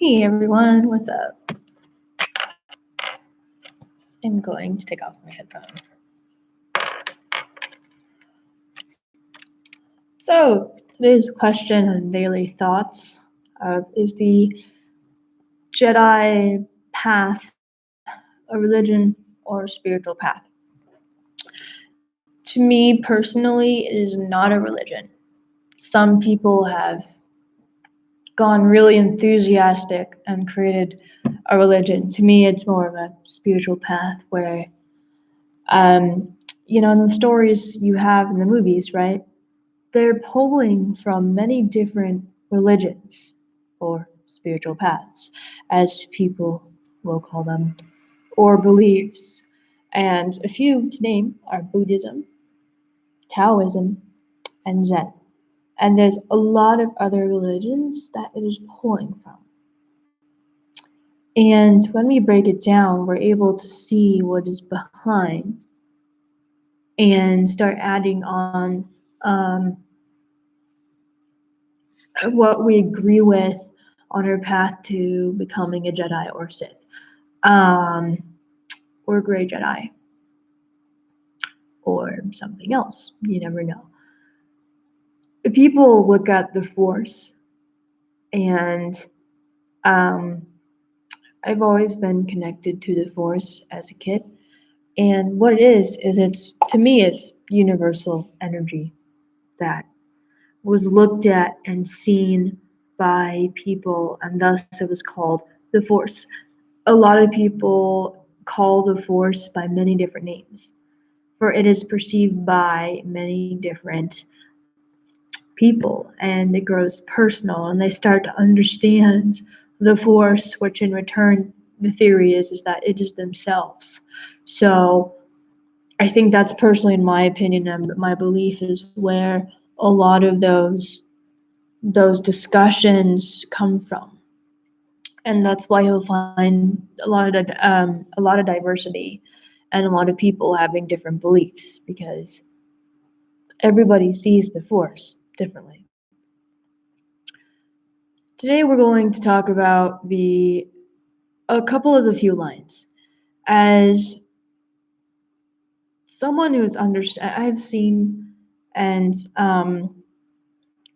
Hey everyone, what's up? I'm going to take off my headphones. So, today's question and daily thoughts is the Jedi path a religion or a spiritual path? To me personally, it is not a religion. Some people have gone really enthusiastic and created a religion. To me, it's more of a spiritual path where, in the stories you have in the movies, right? They're pulling from many different religions or spiritual paths, as people will call them, or beliefs. And a few to name are Buddhism, Taoism, and Zen. And there's a lot of other religions that it is pulling from. And when we break it down, we're able to see what is behind and start adding on what we agree with on our path to becoming a Jedi or Sith, um, or Grey Jedi, or something else. You never know. People look at the Force, and um, I've always been connected to the Force as a kid. And what it is it's, to me, it's universal energy that was looked at and seen by people, and thus it was called the Force. A lot of people call the Force by many different names, for it is perceived by many different people, and it grows personal, and they start to understand the Force, which in return, the theory is that it is themselves. So I think that's personally, in my opinion, and my belief is where a lot of those discussions come from, and that's why you'll find a lot of diversity and a lot of people having different beliefs, because everybody sees the Force differently. Today we're going to talk about a couple of the few lines. As someone who's I've seen and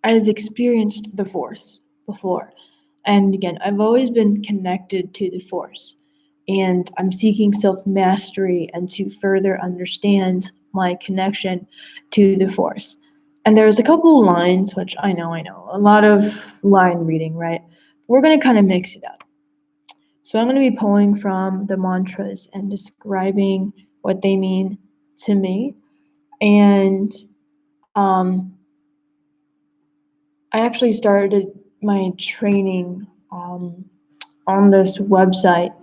I've experienced the Force before. And again, I've always been connected to the Force. And I'm seeking self-mastery and to further understand my connection to the Force. And there's a couple lines, which I know, a lot of line reading, right? We're going to kind of mix it up. So I'm going to be pulling from the mantras and describing what they mean to me. And I actually started my training on this website,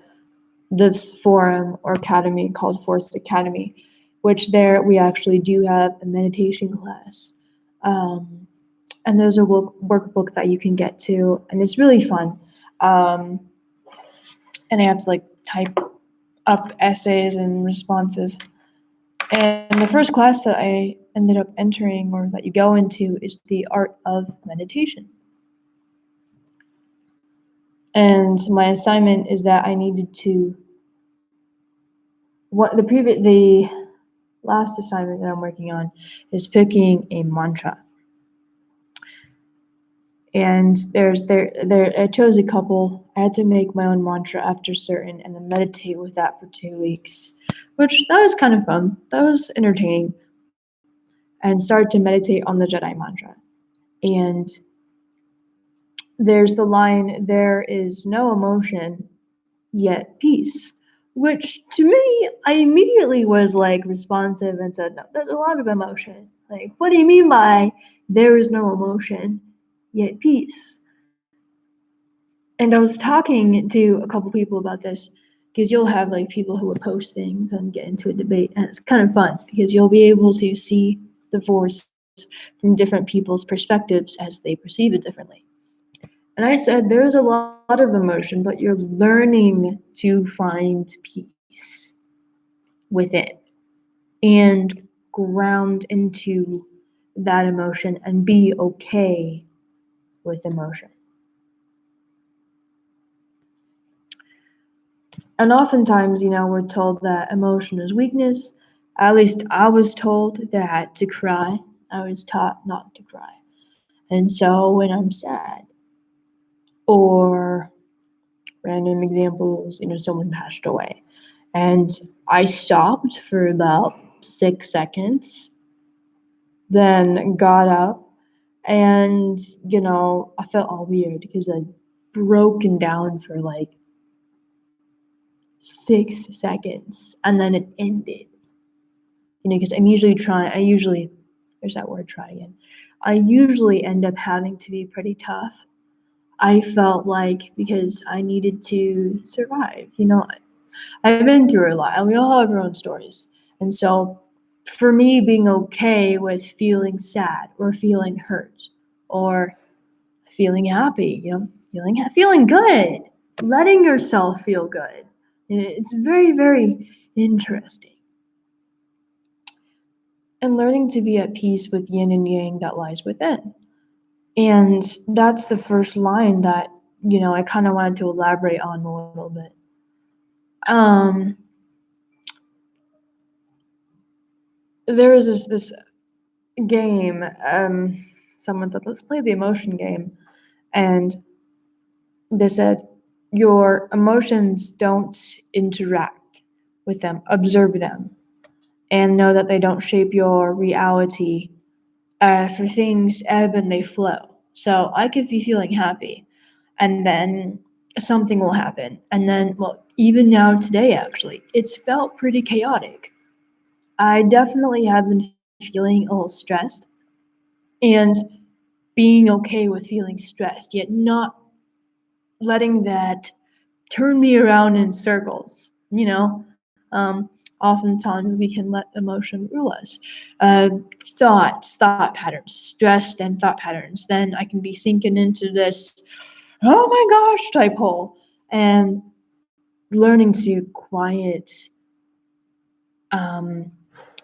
this forum or academy called Force Academy, which there we actually do have a meditation class. And there's a workbook that you can get to, and it's really fun. And I have to type up essays and responses. And the first class that I ended up entering, or that you go into, is the art of meditation. And my assignment is that I needed to the last assignment that I'm working on is picking a mantra. And I chose a couple. I had to make my own mantra after certain and then meditate with that for 2 weeks, which that was kind of fun. That was entertaining. And started to meditate on the Jedi mantra. And there's the line, "There is no emotion, yet peace," which to me, I immediately was responsive and said, "No, there's a lot of emotion. What do you mean by there is no emotion, yet peace?" And I was talking to a couple people about this, because you'll have people who will post things and get into a debate, and it's kind of fun because you'll be able to see the Force from different people's perspectives as they perceive it differently. And I said, there's a lot of emotion, but you're learning to find peace within and ground into that emotion and be okay with emotion. And oftentimes, we're told that emotion is weakness. At least I was told that to cry. I was taught not to cry. And so when I'm sad, or random examples, someone passed away, and I stopped for about 6 seconds, then got up, and, I felt all weird because I'd broken down for like 6 seconds and then it ended. Because there's that word, try again. I usually end up having to be pretty tough. I felt like because I needed to survive. I've been through a lot and we all have our own stories. And so for me, being okay with feeling sad or feeling hurt or feeling happy, feeling good, letting yourself feel good. It's very, very interesting. And learning to be at peace with yin and yang that lies within. And that's the first line that, I kind of wanted to elaborate on a little bit. Um, there was this game, someone said, let's play the emotion game. And they said, your emotions don't interact with them, observe them, and know that they don't shape your reality. For things ebb and they flow. So I could be feeling happy, and then something will happen. And then, well, even now today, actually, it's felt pretty chaotic. I definitely have been feeling a little stressed and being okay with feeling stressed, yet not letting that turn me around in circles. Oftentimes we can let emotion rule us. Thought patterns, stress, then thought patterns. Then I can be sinking into this, oh my gosh, type hole. And learning to quiet, um,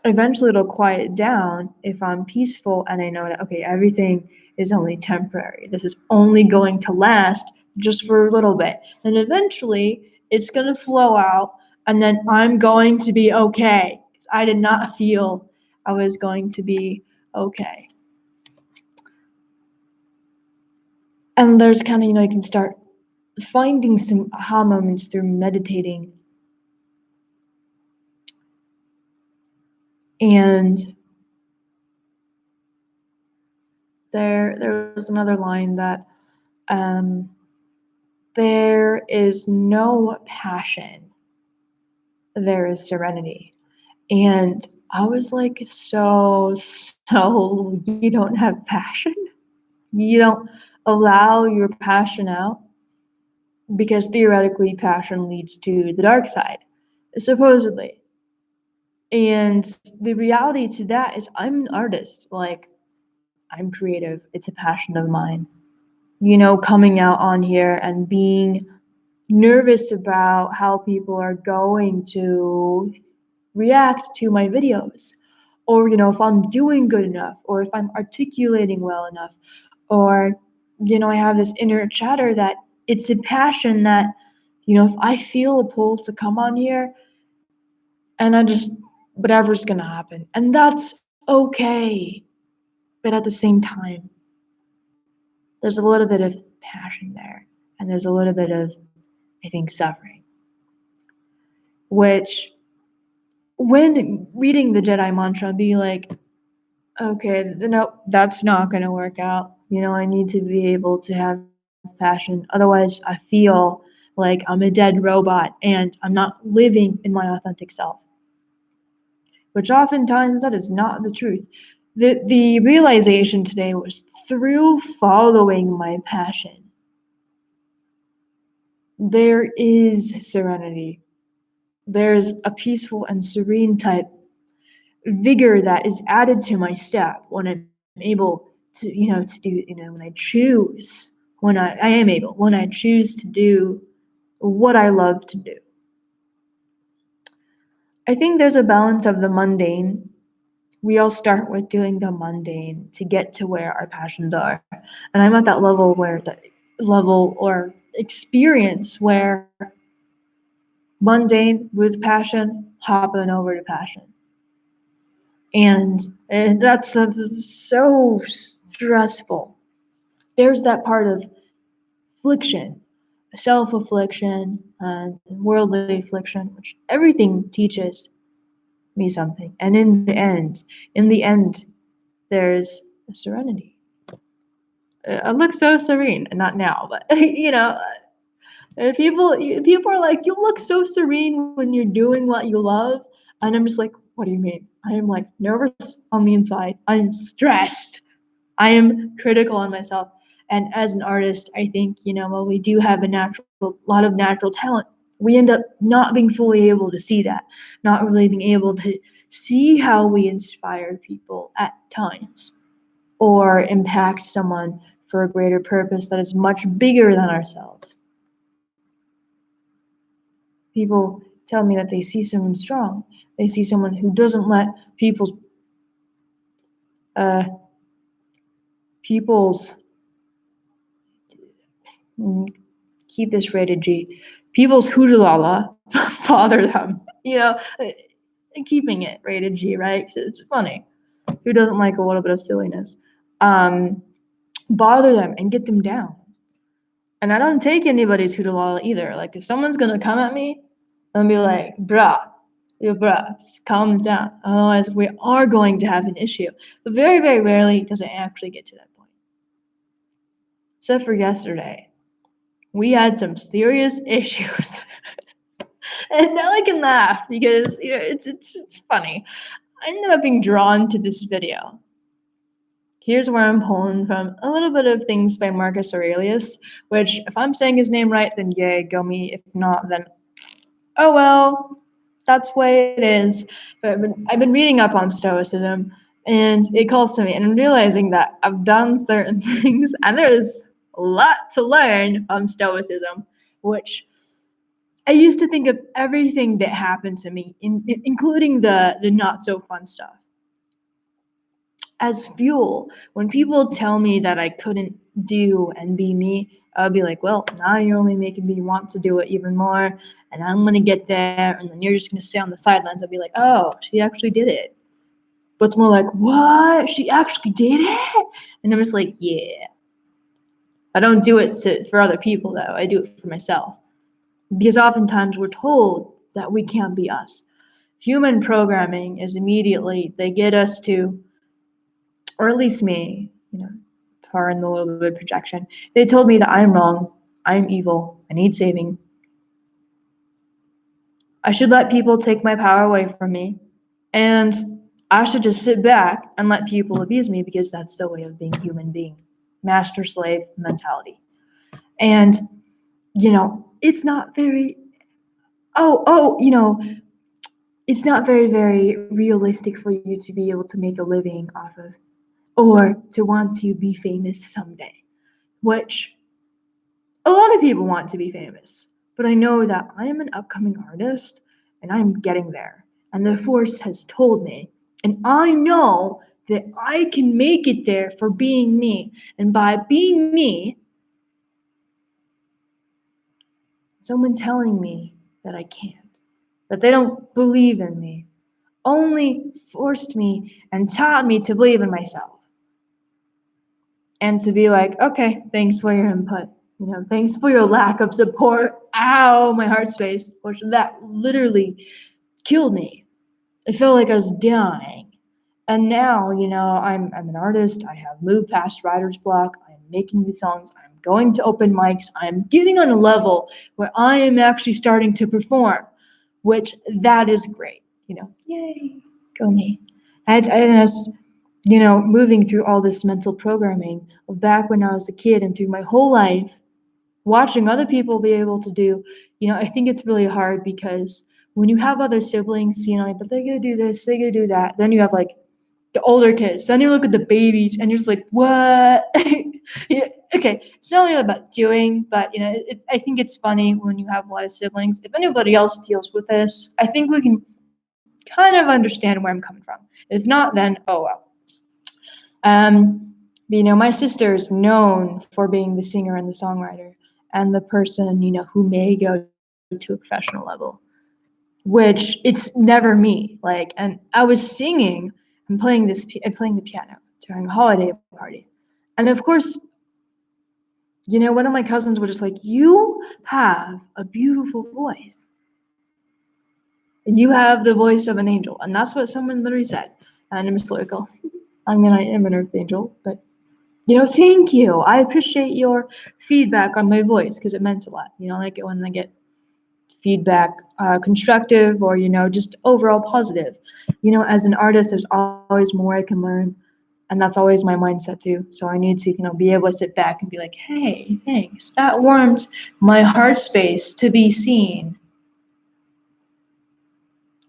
eventually it'll quiet down if I'm peaceful and I know that, okay, everything is only temporary. This is only going to last just for a little bit. And eventually it's going to flow out and then I'm going to be okay. I did not feel I was going to be okay. And there's kind of, you can start finding some aha moments through meditating. And there was another line that there is no passion, there is serenity. And I was like, so you don't have passion? You don't allow your passion out? Because theoretically, passion leads to the dark side, supposedly. And the reality to that is, I'm an artist. Like, I'm creative. It's a passion of mine. Coming out on here and being nervous about how people are going to react to my videos, or if I'm doing good enough, or if I'm articulating well enough, or I have this inner chatter that it's a passion that if I feel a pull to come on here, and I just, whatever's gonna happen, and that's okay. But at the same time, there's a little bit of passion there, and there's a little bit of, I think, suffering, which when reading the Jedi mantra, be like, okay, nope, that's not going to work out. I need to be able to have passion. Otherwise, I feel like I'm a dead robot and I'm not living in my authentic self. Which oftentimes that is not the truth. The realization today was through following my passion, there is serenity. There's a peaceful and serene type vigor that is added to my step when I'm able to do, when I choose, I am able, when I choose to do what I love to do. I think there's a balance of the mundane. We all start with doing the mundane to get to where our passions are. And I'm at that level or experience where mundane with passion, hopping over to passion. And that's so stressful. There's that part of affliction, self-affliction, and worldly affliction, which everything teaches me something. And in the end, there's a serenity. I look so serene, not now, but people are like, you look so serene when you're doing what you love, and I'm just like, what do you mean? I am like nervous on the inside. I'm stressed. I am critical on myself. And as an artist, I think, while we do have lot of natural talent, we end up not being fully able to see that, not really being able to see how we inspire people at times or impact someone for a greater purpose that is much bigger than ourselves. People tell me that they see someone strong. They see someone who doesn't let uh, people's keep this rated G. People's hootalala bother them. Keeping it rated G, right? 'Cause it's funny. Who doesn't like a little bit of silliness? Um, Bother them and get them down. And I don't take anybody's hootalala either. Like if someone's gonna come at me, I'm be like, bruh, just calm down. Otherwise, we are going to have an issue. But very, very rarely does it actually get to that point. Except for yesterday. We had some serious issues. And now I can laugh because it's funny. I ended up being drawn to this video. Here's where I'm pulling from a little bit of things by Marcus Aurelius, which if I'm saying his name right, then yay, go me. If not, then oh well, that's the way it is. But I've been reading up on Stoicism, and it calls to me, and I'm realizing that I've done certain things, and there is a lot to learn from Stoicism, which I used to think of everything that happened to me, including the not so fun stuff, as fuel. When people tell me that I couldn't do and be me, I'll be like, well, now you're only making me want to do it even more, and I'm gonna get there, and then you're just gonna sit on the sidelines and be like, oh, she actually did it. But it's more like, what? She actually did it? And I'm just like, yeah. I don't do it for other people though. I do it for myself. Because oftentimes we're told that we can't be us. Human programming is immediately, they get us to, or at least me, pardon the little bit of projection, they told me that I'm wrong, I'm evil, I need saving. I should let people take my power away from me, and I should just sit back and let people abuse me because that's the way of being human being. Master slave mentality. And, it's not very, it's not very, very realistic for you to be able to make a living off of, or to want to be famous someday, which a lot of people want to be famous. But I know that I am an upcoming artist and I'm getting there. And the Force has told me, and I know that I can make it there for being me. And by being me, someone telling me that I can't, that they don't believe in me, only forced me and taught me to believe in myself. And to be like, okay, thanks for your input. Thanks for your lack of support. Ow, my heart space, which that literally killed me. I felt like I was dying. And now, I'm an artist. I have moved past writer's block. I'm making these songs. I'm going to open mics. I'm getting on a level where I am actually starting to perform, which that is great. Yay, go me. I was, moving through all this mental programming of back when I was a kid and through my whole life, watching other people be able to do, I think it's really hard because when you have other siblings, but they're gonna do this, they're gonna do that. Then you have like the older kids. Then you look at the babies and you're just like, what? Okay, it's not only about doing, but I think it's funny when you have a lot of siblings. If anybody else deals with this, I think we can kind of understand where I'm coming from. If not, then oh well. My sister is known for being the singer and the songwriter and the person, who may go to a professional level. which it's never me. Like, and I was singing and playing the piano during a holiday party, and of course, one of my cousins was just like, "You have a beautiful voice. You have the voice of an angel," and that's what someone literally said. And I'm historical. I mean, I am an earth angel, but thank you. I appreciate your feedback on my voice because it meant a lot. I like it when I get feedback, constructive or just overall positive. As an artist, there's always more I can learn, and that's always my mindset too. So I need to be able to sit back and be like, hey, thanks. That warms my heart space to be seen.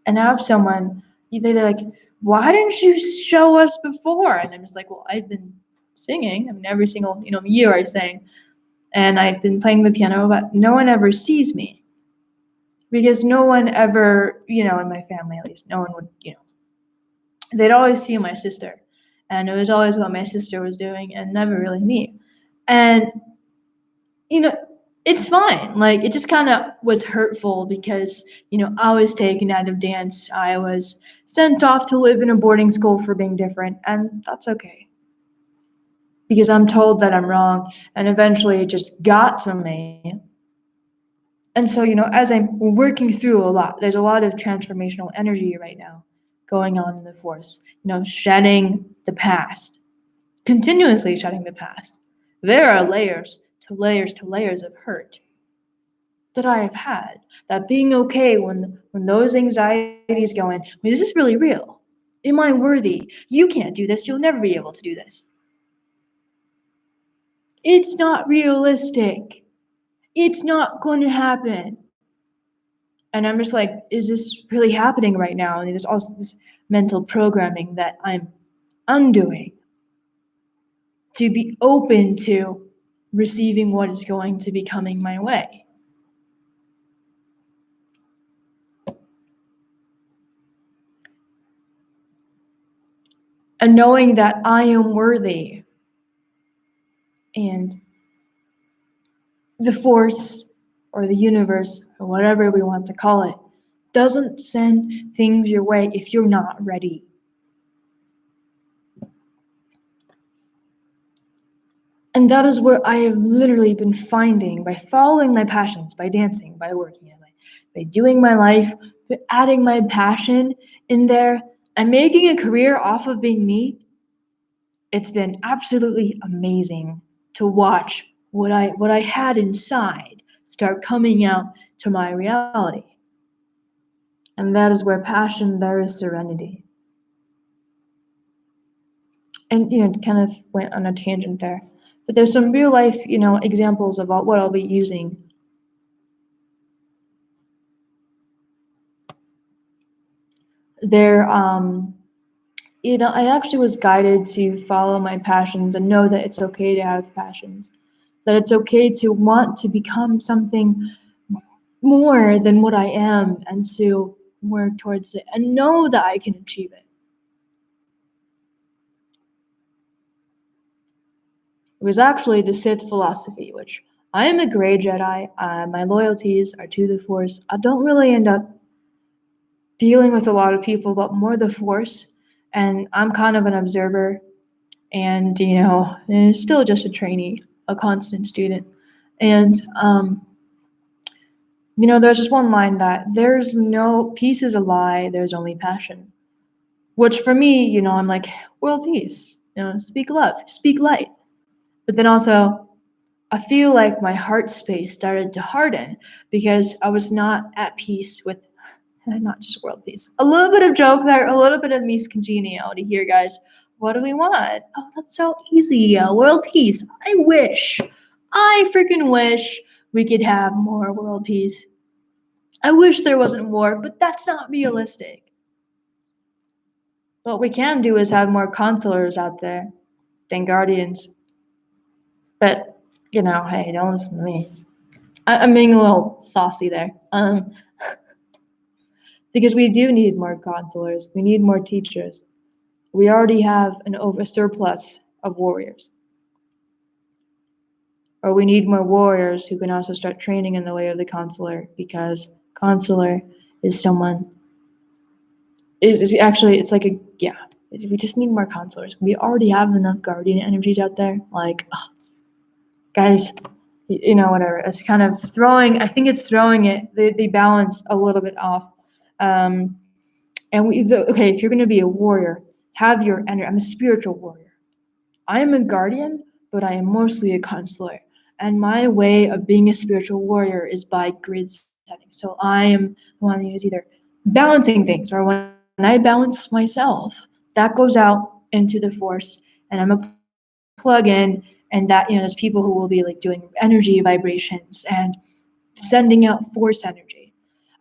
And have someone, they're like, why didn't you show us before? And I'm just like, well, I've been singing. I mean, every single year I sang, and I've been playing the piano, but no one ever sees me because no one ever, in my family at least, no one would, they'd always see my sister, and it was always what my sister was doing, and never really me. And you know, it's fine. Like, it just kind of was hurtful because, I was taken out of dance. I was sent off to live in a boarding school for being different, and that's okay. Because I'm told that I'm wrong, and eventually it just got to me. And so, as I'm working through a lot, there's a lot of transformational energy right now going on in the Force, shedding the past, continuously shedding the past. There are layers to layers to layers of hurt that I have had. That being okay when those anxieties go in, I mean, this is really real. Am I worthy? You can't do this. You'll never be able to do this. It's not realistic. It's not going to happen. And I'm just like, is this really happening right now? And there's also this mental programming that I'm undoing to be open to receiving what is going to be coming my way. And knowing that I am worthy, and the Force or the universe or whatever we want to call it doesn't send things your way if you're not ready. And that is where I have literally been finding, by following my passions, by dancing, by working, by doing my life, by adding my passion in there and making a career off of being me. It's been absolutely amazing to watch what I had inside start coming out to my reality. And that is where passion, there is serenity. And kind of went on a tangent there. But there's some real life, examples of what I'll be using. There, I actually was guided to follow my passions and know that it's okay to have passions. That it's okay to want to become something more than what I am and to work towards it and know that I can achieve it. It was actually the Sith philosophy, which I am a gray Jedi. My loyalties are to the Force. I don't really end up dealing with a lot of people, but more the Force. And I'm kind of an observer, and still just a trainee, a constant student. And there's just one line that there's no peace is a lie. There's only passion. Which for me, I'm like, world peace. Speak love, speak light. But then also, I feel like my heart space started to harden because I was not at peace with not just world peace. A little bit of joke there, a little bit of miscongeniality here, guys. What do we want? Oh, that's so easy. World peace. I freaking wish we could have more world peace. I wish there wasn't war, but that's not realistic. What we can do is have more consulars out there than guardians. But, hey, don't listen to me. I'm being a little saucy there. Because we do need more consulars. We need more teachers. We already have an over surplus of warriors. Or we need more warriors who can also start training in the way of the consular, because consular is someone is actually it's like a yeah. We just need more counselors. We already have enough guardian energies out there. Like, ugh, guys, whatever. It's kind of throwing. I think it's throwing it the balance a little bit off. Um, okay, if you're gonna be a warrior, have your energy. I'm a spiritual warrior. I am a guardian, but I am mostly a counselor. And my way of being a spiritual warrior is by grid setting. So I am the one who's either balancing things, or when I balance myself, that goes out into the force, and I'm a plug in, and that there's people who will be like doing energy vibrations and sending out force energy.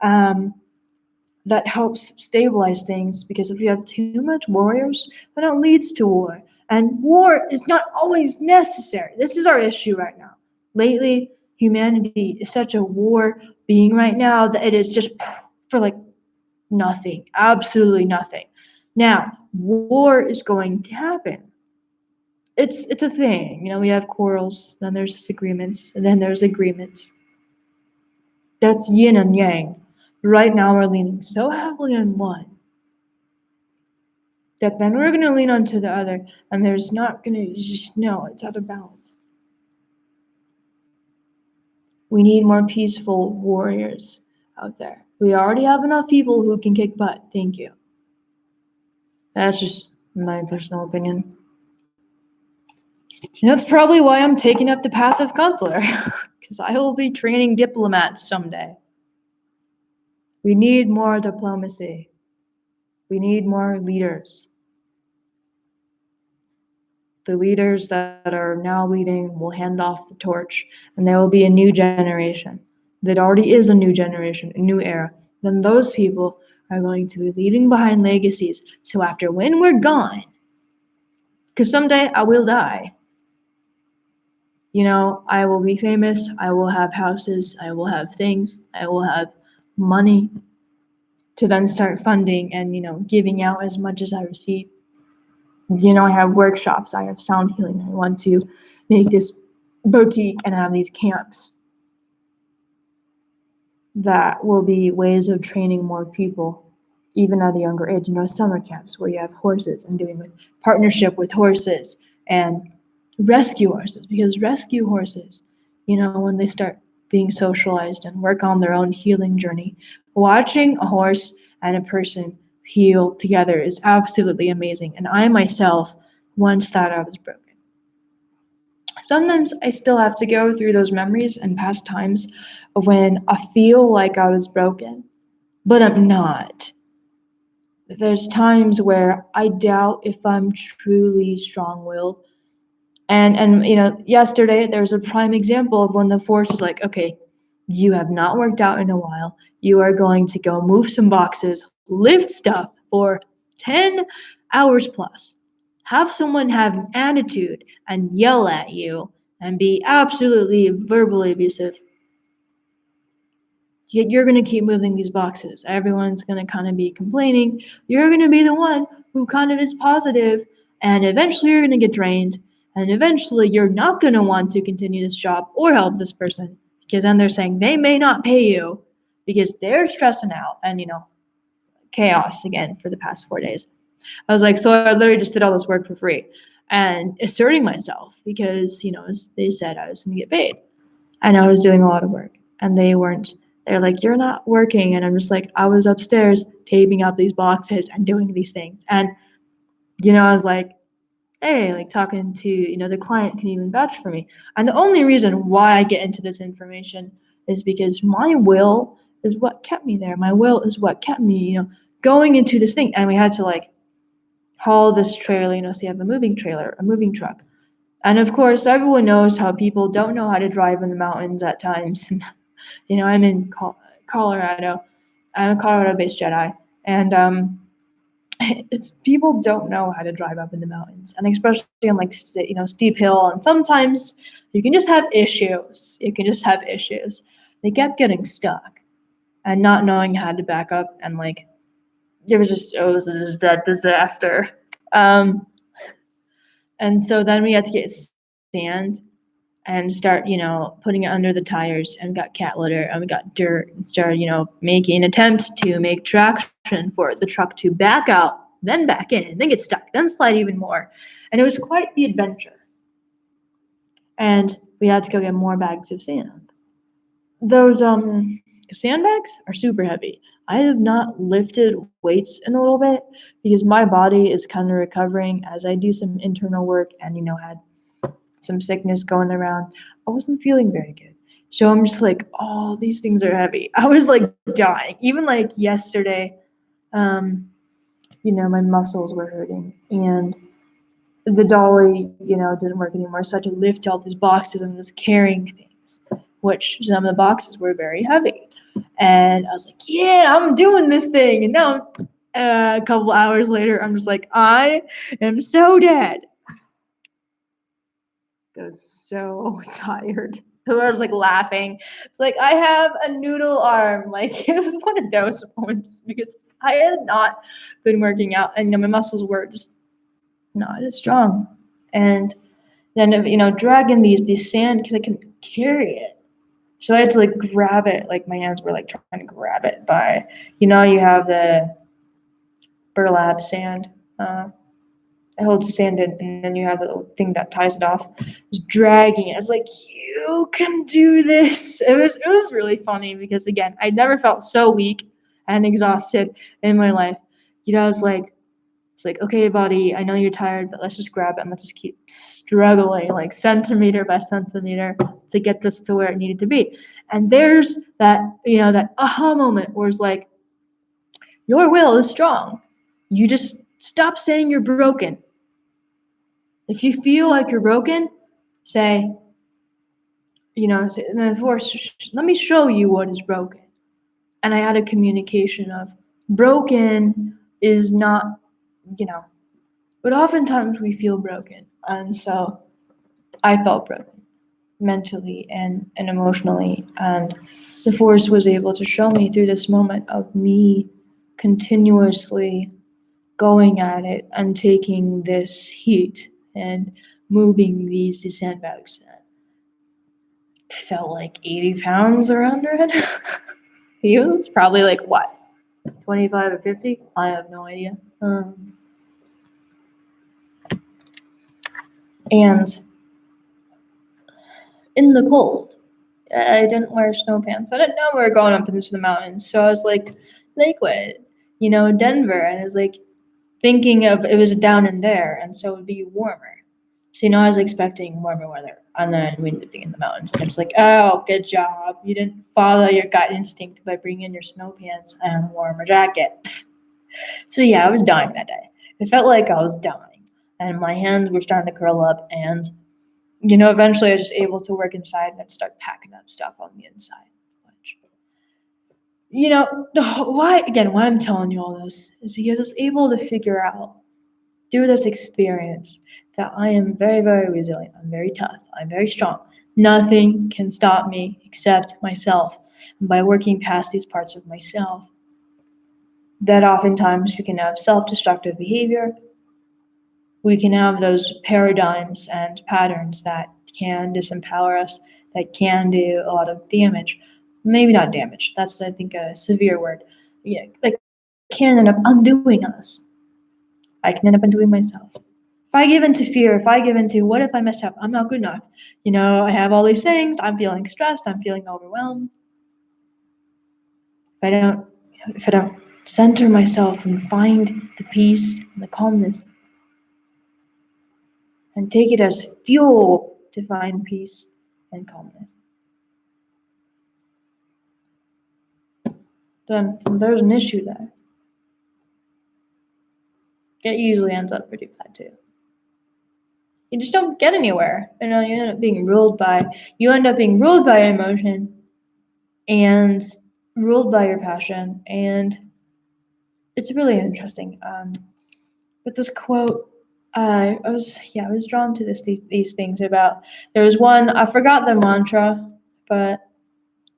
Um, that helps stabilize things, because if we have too much warriors, then it leads to war. And war is not always necessary. This is our issue right now. Lately, humanity is such a war being right now that it is just for like nothing, absolutely nothing. Now, war is going to happen. It's a thing. We have quarrels, then there's disagreements, and then there's agreements. That's yin and yang. Right now, we're leaning so heavily on one that then we're going to lean onto the other, and there's not going to just no, it's out of balance. We need more peaceful warriors out there. We already have enough people who can kick butt. Thank you. That's just my personal opinion. And that's probably why I'm taking up the path of counselor, because I will be training diplomats someday. We need more diplomacy. We need more leaders. The leaders that are now leading will hand off the torch, and there will be a new generation. That already is a new generation, a new era. Then those people are going to be leaving behind legacies. So after when we're gone, because someday I will die, I will be famous, I will have houses, I will have things, I will have money to then start funding and, giving out as much as I receive. I have workshops, I have sound healing. I want to make this boutique and have these camps that will be ways of training more people, even at a younger age. Summer camps where you have horses and doing with partnership with horses and rescue horses, because rescue horses, when they start being socialized and work on their own healing journey, watching a horse and a person heal together is absolutely amazing. And I myself once thought I was broken. Sometimes I still have to go through those memories and past times of when I feel like I was broken, but I'm not. There's times where I doubt if I'm truly strong-willed. And yesterday there was a prime example of when the force is like, okay, you have not worked out in a while. You are going to go move some boxes, lift stuff for 10 hours plus. Have someone have an attitude and yell at you and be absolutely verbally abusive. Yet you're going to keep moving these boxes. Everyone's going to kind of be complaining. You're going to be the one who kind of is positive, and eventually you're going to get drained, and eventually you're not going to want to continue this job or help this person, because then they're saying they may not pay you because they're stressing out, and chaos again for the past 4 days. I was like, so I literally just did all this work for free and asserting myself because, as they said, I was going to get paid. And I was doing a lot of work, and they weren't. They're like, you're not working. And I'm just like, I was upstairs taping up these boxes and doing these things. And, I was like, hey, like talking to, the client can even vouch for me. And the only reason why I get into this information is because my will is what kept me there. My will is what kept me, going into this thing. And we had to like haul this trailer, so you have a moving trailer, a moving truck. And of course, everyone knows how people don't know how to drive in the mountains at times. I'm in Colorado. I'm a Colorado-based Jedi, and it's people don't know how to drive up in the mountains, and especially on like steep hill. And sometimes you can just have issues. You can just have issues. They kept getting stuck and not knowing how to back up, and like it was just a disaster. And so then we had to get sand and and start, putting it under the tires, and we got cat litter and we got dirt, and started, making attempts to make traction for the truck to back out, then back in, then get stuck, then slide even more. And it was quite the adventure. And we had to go get more bags of sand. Those sandbags are super heavy. I have not lifted weights in a little bit because my body is kind of recovering as I do some internal work and had some sickness going around. I wasn't feeling very good. So I'm just like, oh, these things are heavy. I was like dying. Even like yesterday, my muscles were hurting and the dolly, didn't work anymore. So I had to lift all these boxes and was carrying things, which some of the boxes were very heavy. And I was like, yeah, I'm doing this thing. And now a couple hours later, I'm just like, I am so dead. I was so tired. I was like laughing. It's like, I have a noodle arm. Like, it was one of those moments because I had not been working out and my muscles were just not as strong. And then, dragging these sand because I couldn't carry it. So I had to like grab it. Like my hands were like trying to grab it by, you have the burlap sand. It holds the sand in, and then you have the little thing that ties it off. Just dragging it. I was like, you can do this. It was really funny because again, I never felt so weak and exhausted in my life. I was like, it's like, okay, buddy, I know you're tired, but let's just grab it and let's just keep struggling, like centimeter by centimeter, to get this to where it needed to be. And there's that, that aha moment where it's like, your will is strong. You just stop saying you're broken. If you feel like you're broken, say, say, then force, let me show you what is broken. And I had a communication of broken is not, but oftentimes we feel broken. And so I felt broken mentally and emotionally. And the Force was able to show me through this moment of me continuously going at it and taking this heat and moving these sandbags that felt like 80 pounds around her head. He was probably like, what, 25 or 50? I have no idea. And in the cold, I didn't wear snow pants. I didn't know we were going up into the mountains. So I was like, Lakewood, Denver. And I was like thinking of it was down in there. And so it would be warmer. So, I was expecting warmer weather. And then we ended up being in the mountains. And it's like, oh, good job. You didn't follow your gut instinct by bringing your snow pants and a warmer jacket. So, yeah, I was dying that day. It felt like I was dying. And my hands were starting to curl up. And eventually I was just able to work inside and start packing up stuff on the inside. Which, why I'm telling you all this is because I was able to figure out through this experience that I am very, very resilient. I'm very tough. I'm very strong. Nothing can stop me except myself. And by working past these parts of myself, that oftentimes we can have self-destructive behavior. We can have those paradigms and patterns that can disempower us, that can do a lot of damage. Maybe not damage, that's, I think, a severe word. Yeah, that can end up undoing us. I can end up undoing myself. If I give into fear, if I give into what if I mess up, I'm not good enough. I have all these things, I'm feeling stressed, I'm feeling overwhelmed. If I don't center myself and find the peace and the calmness, and take it as fuel to find peace and calmness, then there's an issue there. It usually ends up pretty bad too. You just don't get anywhere. You end up being ruled by emotion and ruled by your passion. And it's really interesting. But this quote, I was drawn to these things about. There was one, I forgot the mantra, but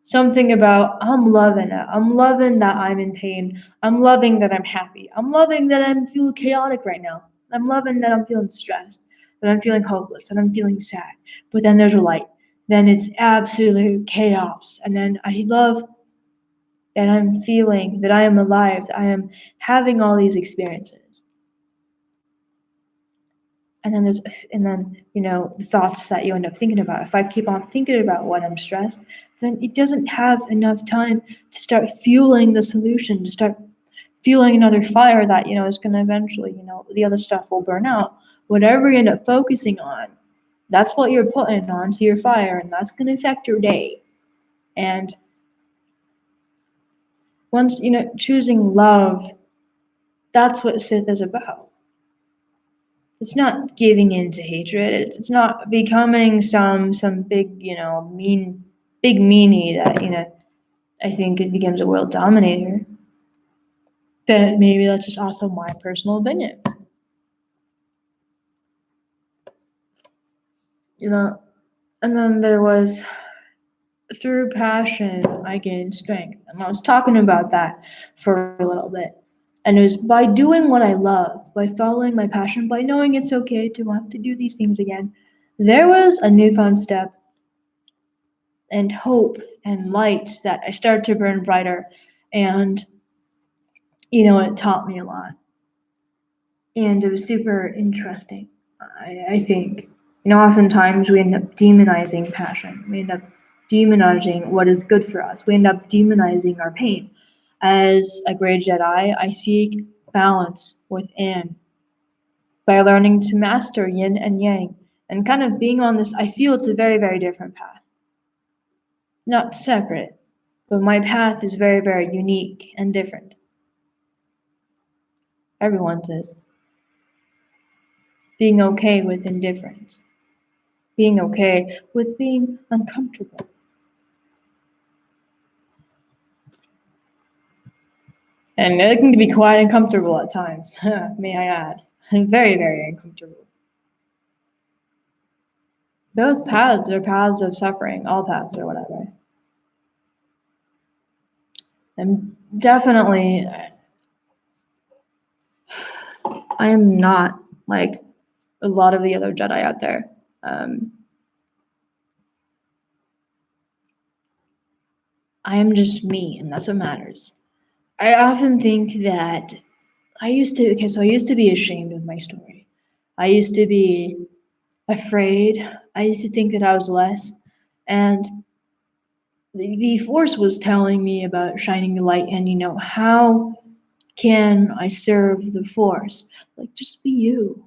something about I'm loving it. I'm loving that I'm in pain. I'm loving that I'm happy. I'm loving that I'm feeling chaotic right now. I'm loving that I'm feeling stressed, that I'm feeling hopeless, that I'm feeling sad. But then there's a light. then it's absolute chaos. And then I love that I'm feeling that I am alive, that I am having all these experiences. And then the thoughts that you end up thinking about. If I keep on thinking about when I'm stressed, then it doesn't have enough time to start fueling the solution, to start fueling another fire that is going to eventually, the other stuff will burn out. Whatever you end up focusing on, that's what you're putting onto your fire, and that's going to affect your day. And once choosing love, that's what Sith is about. It's not giving in to hatred. It's not becoming some big big meanie that I think it becomes a world dominator. But maybe that's just also my personal opinion. And then there was, through passion I gained strength, and I was talking about that for a little bit. And it was by doing what I love, by following my passion, by knowing it's okay to want to do these things again. There was a newfound step and hope and light that I started to burn brighter. And, it taught me a lot. And it was super interesting, I think. Oftentimes we end up demonizing passion. We end up demonizing what is good for us. We end up demonizing our pain. As a great Jedi, I seek balance within by learning to master yin and yang and kind of being on this. I feel it's a very, very different path. Not separate, but my path is very, very unique and different. Everyone's is. Being okay with indifference. Being okay with being uncomfortable. And it can be quite uncomfortable at times, may I add. Very, very uncomfortable. Both paths are paths of suffering, all paths or whatever. And definitely, I am not like a lot of the other Jedi out there. I am just me, and that's what matters. I often think that I used to be ashamed of my story. I used to be afraid. I used to think that I was less. And the Force was telling me about shining the light, and how can I serve the Force? Like, just be you.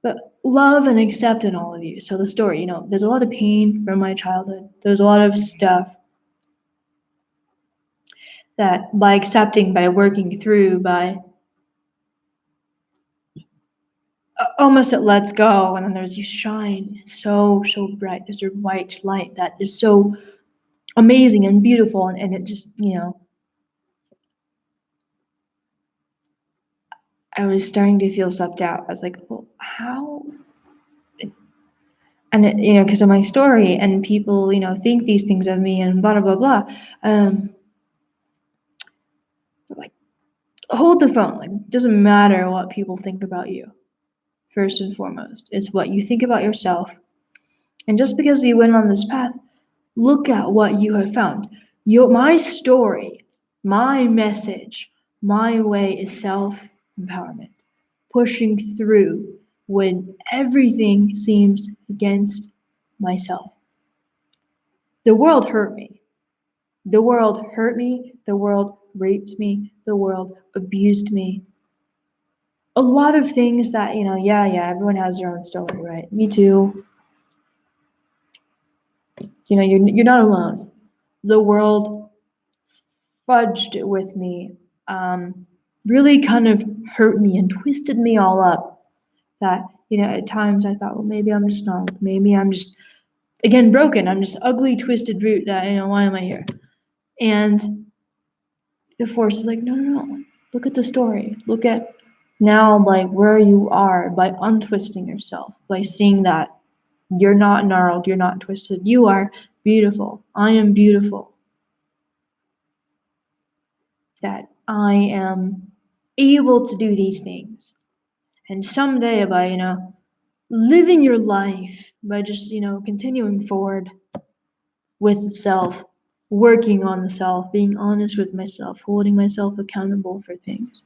But love and accept in all of you. So the story, there's a lot of pain from my childhood. There's a lot of stuff that by accepting, by working through, by almost it lets go, and then there's you shine so bright. There's your white light that is so amazing and beautiful, and it just I was starting to feel self doubt. I was like, well, how? And because of my story, and people think these things of me, and blah blah blah blah. Like, hold the phone. Like, it doesn't matter what people think about you. First and foremost, it's what you think about yourself. And just because you went on this path, look at what you have found. My story, my message, my way is self-empowerment. Pushing through when everything seems against myself. The world hurt me. The world hurt me. The world raped me. The world abused me. A lot of things that, yeah, everyone has their own story, right? Me too. You're not alone. The world fudged with me, really kind of hurt me and twisted me all up. That, at times I thought, well, maybe I'm just not, maybe I'm just, again, broken. I'm just ugly, twisted root that, why am I here? And the Force is like, no. Look at the story. Look at now, like, where you are by untwisting yourself, by seeing that you're not gnarled, you're not twisted. You are beautiful. I am beautiful. That I am able to do these things. And someday by, living your life by just, continuing forward with the self, working on the self, being honest with myself, holding myself accountable for things.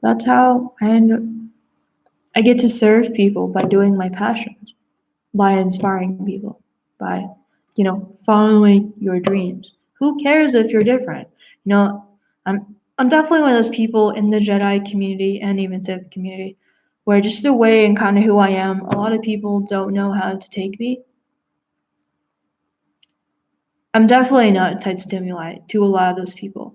That's how I get to serve people by doing my passions, by inspiring people, by, following your dreams. Who cares if you're different? I'm definitely one of those people in the Jedi community and even Sith community where just the way and kind of who I am, a lot of people don't know how to take me. I'm definitely not tight stimuli to a lot of those people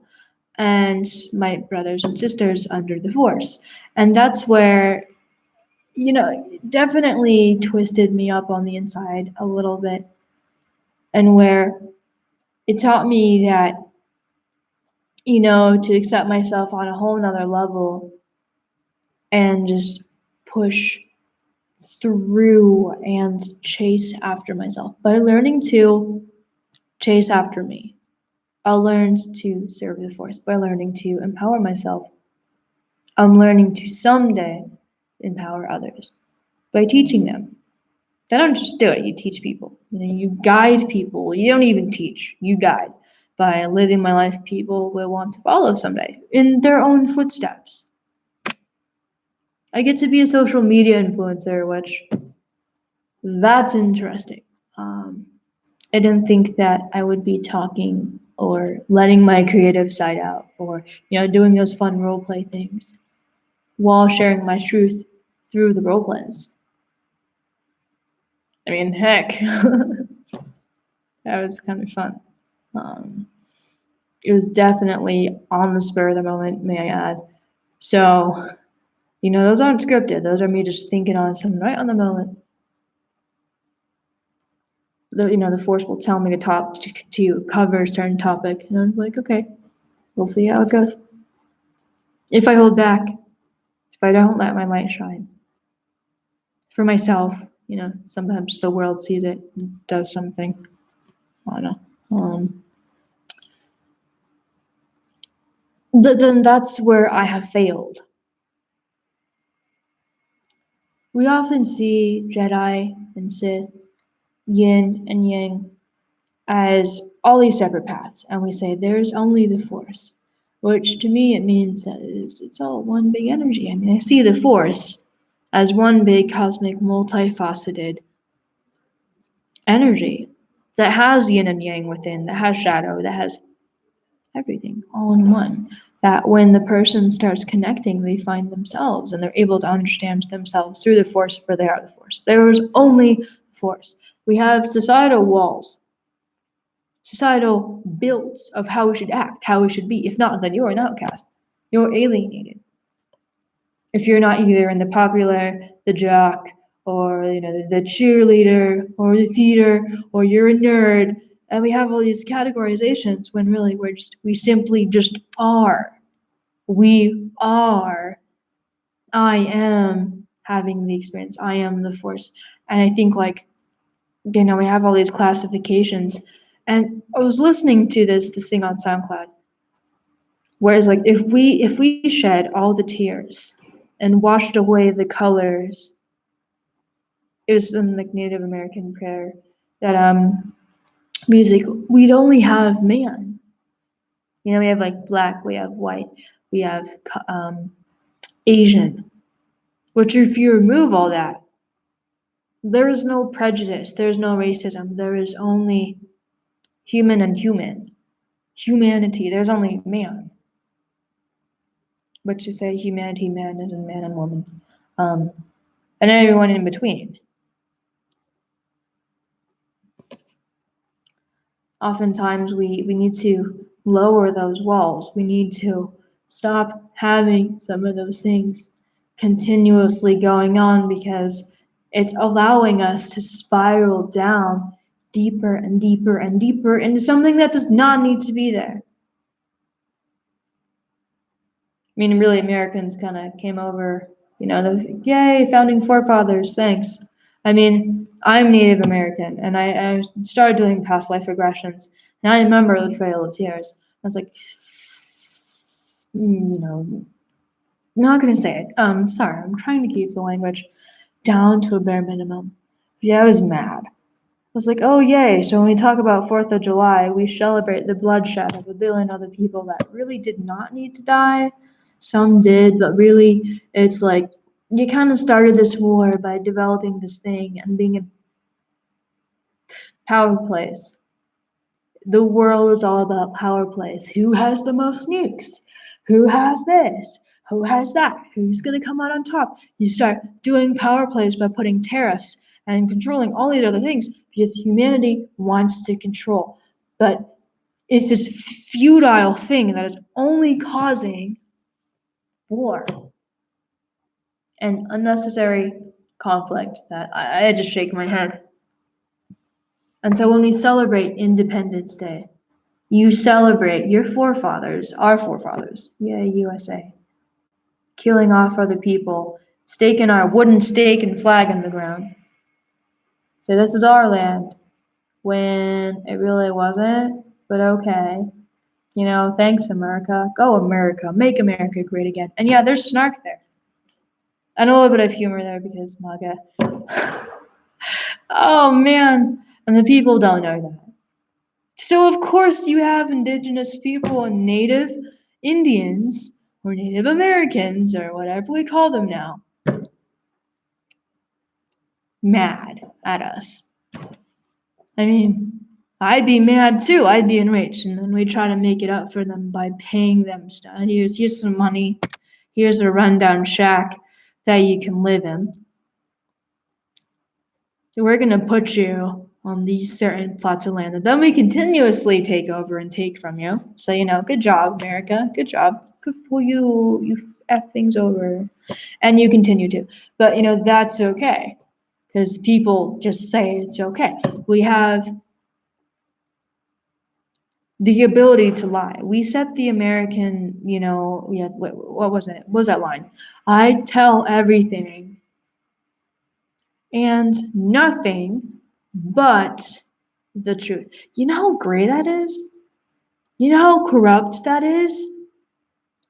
and my brothers and sisters under the Force. And that's where, definitely twisted me up on the inside a little bit, and where it taught me that, to accept myself on a whole nother level and just push through and chase after myself. By learning to chase after me, I learned to serve the Force. By learning to empower myself, I'm learning to someday empower others by teaching them. I don't just do it, you teach people. You guide people. You don't even teach, you guide. By living my life, people will want to follow someday in their own footsteps. I get to be a social media influencer, which that's interesting. I didn't think that I would be talking or letting my creative side out or, doing those fun role play things while sharing my truth through the role plays. I mean, heck, that was kind of fun. It was definitely on the spur of the moment, may I add. So, those aren't scripted. Those are me just thinking on something right on the moment. The Force will tell me to talk to cover a certain topic, and I'm like, okay, we'll see how it goes. If I hold back, if I don't let my light shine for myself, sometimes the world sees it and does something. I don't know. Then that's where I have failed. We often see Jedi and Sith, yin and yang, as all these separate paths, and we say there's only the Force, which to me it means that it's all one big energy. I mean, I see the Force as one big cosmic, multifaceted energy that has yin and yang within, that has shadow, that has everything all in one. That when the person starts connecting, they find themselves and they're able to understand themselves through the Force, for they are the Force. There is only Force. We have societal walls, societal builds of how we should act, how we should be. If not, then you're an outcast. You're alienated. If you're not either in the popular, the jock, or the cheerleader, or the theater, or you're a nerd, and we have all these categorizations when really we simply just are. We are. I am having the experience. I am the Force. And I think we have all these classifications. And I was listening to this thing on SoundCloud. Whereas if we shed all the tears and washed away the colors, it was some Native American prayer that music, we'd only have man. We have black, we have white, we have Asian. Which if you remove all that, there is no prejudice, there is no racism, there is only human and human. Humanity, there's only man. But to say humanity, man and woman. And everyone in between. Oftentimes we need to lower those walls. We need to stop having some of those things continuously going on because it's allowing us to spiral down deeper and deeper and deeper into something that does not need to be there. I mean, really, Americans kind of came over, yay, founding forefathers, thanks. I mean, I'm Native American, and I started doing past life regressions, and I remember the Trail of Tears. I was like, not gonna say it. Sorry, I'm trying to keep the language down to a bare minimum. Yeah, I was mad. I was like, oh yay, so when we talk about 4th of July, we celebrate the bloodshed of a billion other people that really did not need to die. Some did, but really, it's like, you kind of started this war by developing this thing and being a power place. The world is all about power plays. Who has the most nukes? Who has this? Who has that? Who's going to come out on top? You start doing power plays by putting tariffs and controlling all these other things because humanity wants to control. But it's this futile thing that is only causing war and unnecessary conflict that I had to shake my head. And so when we celebrate Independence Day, you celebrate your forefathers, our forefathers, yeah, USA, killing off other people, staking our wooden stake and flag in the ground. Say, this is our land, when it really wasn't, but okay. You know, thanks, America. Go, America. Make America great again. And yeah, there's snark there. And a little bit of humor there because MAGA. Oh, man. And the people don't know that. So, of course, you have indigenous people and native Indians or Native Americans or whatever we call them now mad at us. I mean, I'd be mad too. I'd be enraged. And then we try to make it up for them by paying them stuff. Here's some money. Here's a rundown shack that you can live in. We're going to put you on these certain plots of land that then we continuously take over and take from you. So, you know, good job, America. Good job. Good for you. You F things over. And you continue to. But, you know, that's okay. Because people just say it's okay. We have the ability to lie. We set the American, you know, yeah, what was it? What was that line? I tell everything and nothing but the truth. You know how gray that is? You know how corrupt that is?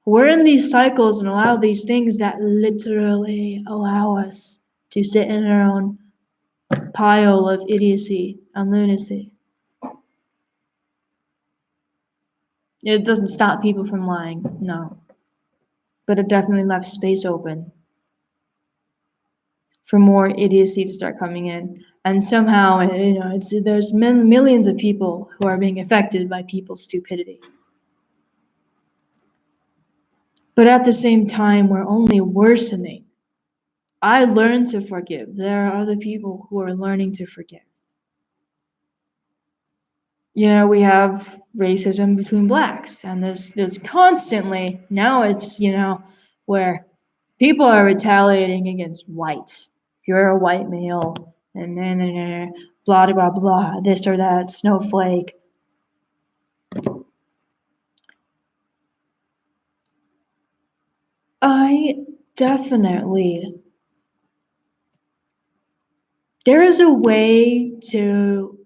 We're in these cycles and allow these things that literally allow us to sit in our own pile of idiocy and lunacy. It doesn't stop people from lying, no. But it definitely left space open for more idiocy to start coming in. And somehow, you know, there's millions of people who are being affected by people's stupidity. But at the same time, we're only worsening. I learned to forgive. There are other people who are learning to forgive. You know, we have racism between blacks, and there's constantly, now it's, you know, where people are retaliating against whites. If you're a white male, and then blah blah blah, this or that, snowflake. I definitely, there is a way to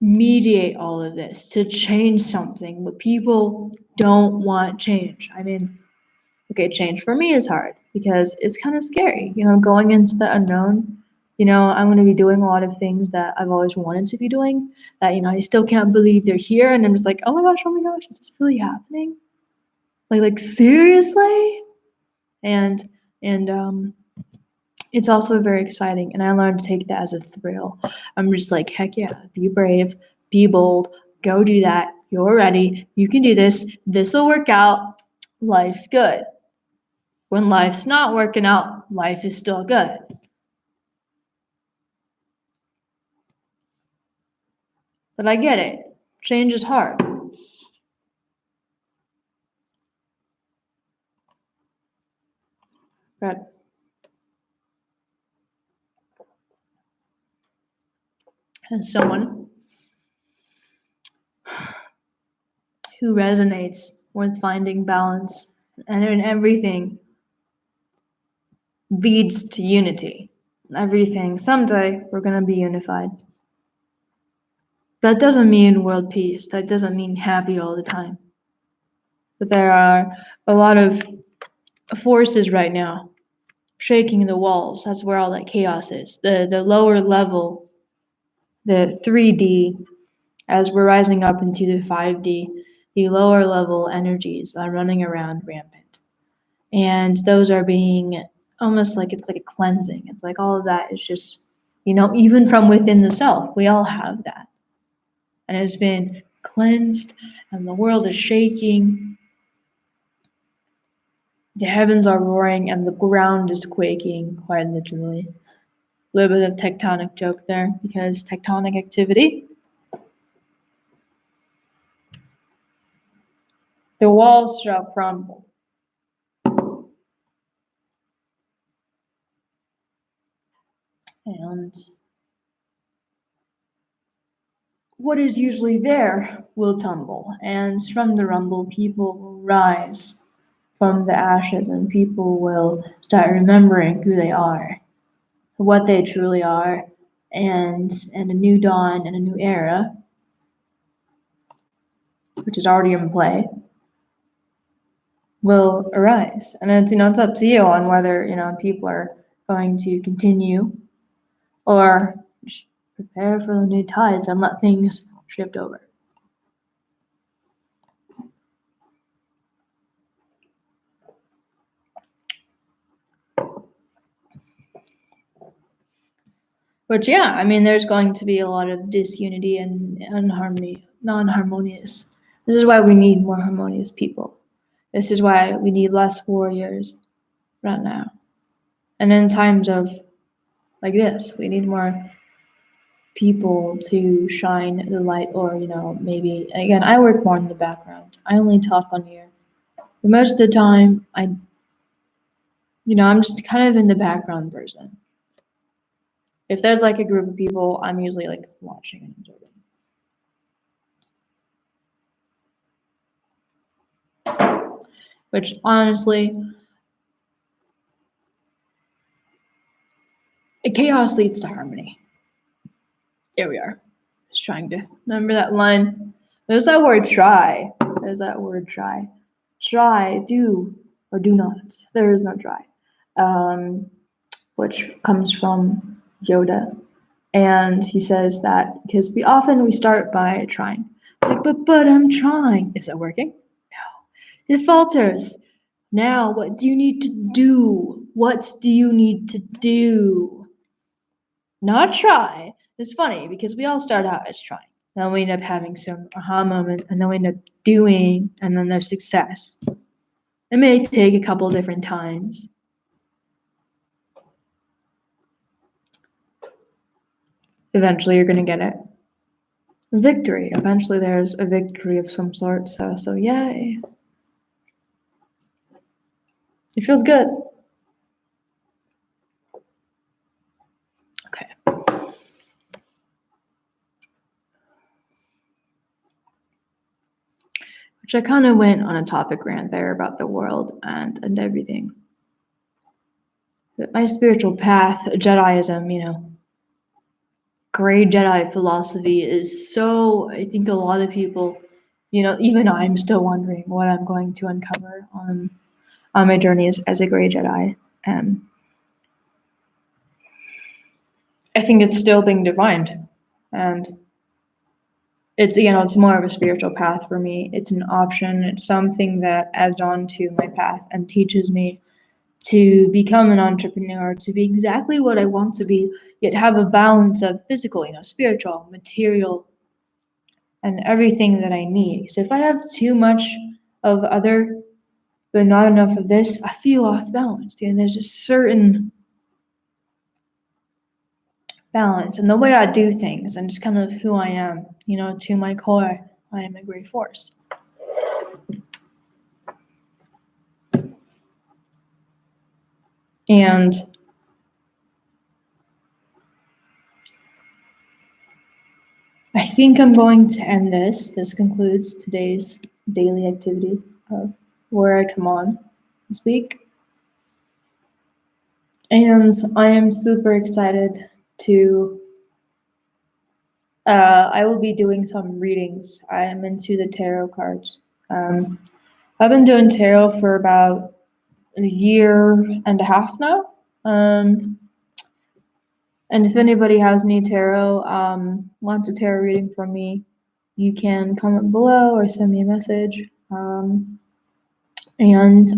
mediate all of this, to change something, but people don't want change. I mean, okay, change for me is hard because it's kind of scary, you know, going into the unknown. You know, I'm going to be doing a lot of things that I've always wanted to be doing that, you know, I still can't believe they're here. And I'm just like, oh my gosh, is this really happening? Like seriously? And, and it's also very exciting. And I learned to take that as a thrill. I'm just like, heck yeah, be brave, be bold, go do that. You're ready. You can do this. This will work out. Life's good. When life's not working out, life is still good. But I get it. Change is hard. But as someone who resonates with finding balance and in everything leads to unity. Everything, someday we're going to be unified. That doesn't mean world peace. That doesn't mean happy all the time. But there are a lot of forces right now shaking the walls. That's where all that chaos is. The lower level, the 3D, as we're rising up into the 5D, the lower level energies are running around rampant. And those are being almost like it's like a cleansing. It's like all of that is just, even from within the self, we all have that. And it's been cleansed, and the world is shaking. The heavens are roaring, and the ground is quaking, quite literally. A little bit of tectonic joke there, because tectonic activity. The walls shall crumble. And what is usually there will tumble, and from the rumble, people will rise from the ashes, and people will start remembering who they are, what they truly are, and a new dawn and a new era, which is already in play, will arise. And it's up to you on whether people are going to continue or prepare for the new tides and let things shift over. But yeah, there's going to be a lot of disunity and unharmony, non-harmonious. This is why we need more harmonious people. This is why we need less warriors right now. And in times of like this, we need more people to shine the light, or maybe again, I work more in the background. I only talk on here. But most of the time I'm just kind of in the background person. If there's like a group of people, I'm usually like watching and observing. Which honestly, chaos leads to harmony. Here we are. Just trying to remember that line. There's that word try. Try, do, or do not. There is no try. Which comes from Yoda. And he says that because we start by trying. Like, but I'm trying. Is it working? No. It falters. Now, what do you need to do? What do you need to do? Not try. It's funny because we all start out as trying. Then we end up having some aha moment, and then we end up doing, and then there's success. It may take a couple different times. Eventually, you're going to get it. Victory. Eventually, there's a victory of some sort. So yay. It feels good. Okay. Which I kind of went on a topic rant there about the world and everything. But my spiritual path, Jediism, gray Jedi philosophy is so, I think a lot of people, even I'm still wondering what I'm going to uncover on my journey as a gray Jedi. And I think it's still being defined. And it's more of a spiritual path for me. It's an option. It's something that adds on to my path and teaches me to become an entrepreneur, to be exactly what I want to be, yet have a balance of physical, spiritual, material, and everything that I need. Because if I have too much of other, but not enough of this, I feel off balance. There's a certain balance in the way I do things and just kind of who I am, to my core. I am a great force. And I think I'm going to end this. This concludes today's daily activities of where I come on this week. And I am super excited to, I will be doing some readings. I am into the tarot cards. I've been doing tarot for about a year and a half now. And if anybody has any tarot, wants a tarot reading from me, you can comment below or send me a message. And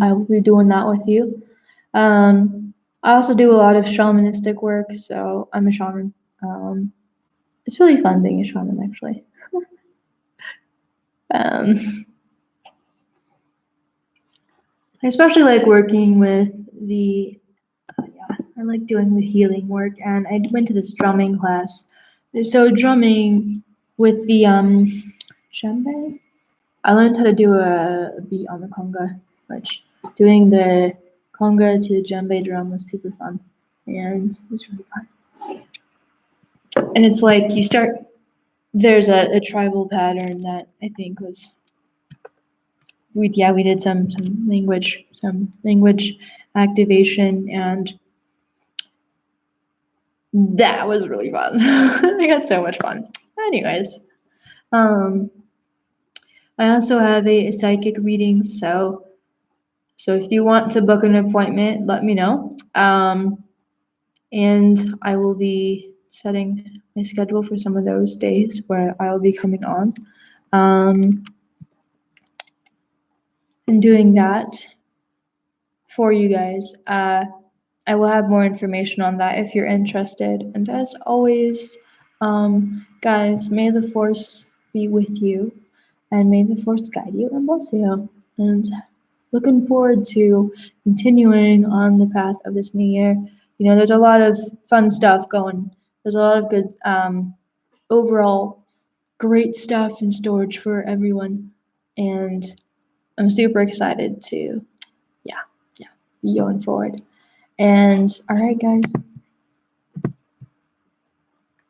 I will be doing that with you. I also do a lot of shamanistic work, so I'm a shaman. It's really fun being a shaman, actually. Um, I especially like working with I like doing the healing work, and I went to this drumming class. So drumming with the djembe, I learned how to do a beat on the conga, which doing the conga to the djembe drum was super fun, and it was really fun. And it's like there's a tribal pattern that I think was we did some language activation, and that was really fun. I had so much fun. Anyways, um, I also have a psychic reading, so if you want to book an appointment, let me know. And I will be setting my schedule for some of those days where I'll be coming on. And doing that for you guys. I will have more information on that if you're interested. And as always, guys, may the force be with you, and may the force guide you and bless you. And looking forward to continuing on the path of this new year. You know, there's a lot of fun stuff going. There's a lot of good, overall, great stuff in storage for everyone, and I'm super excited to, yeah, be going forward. And all right, guys,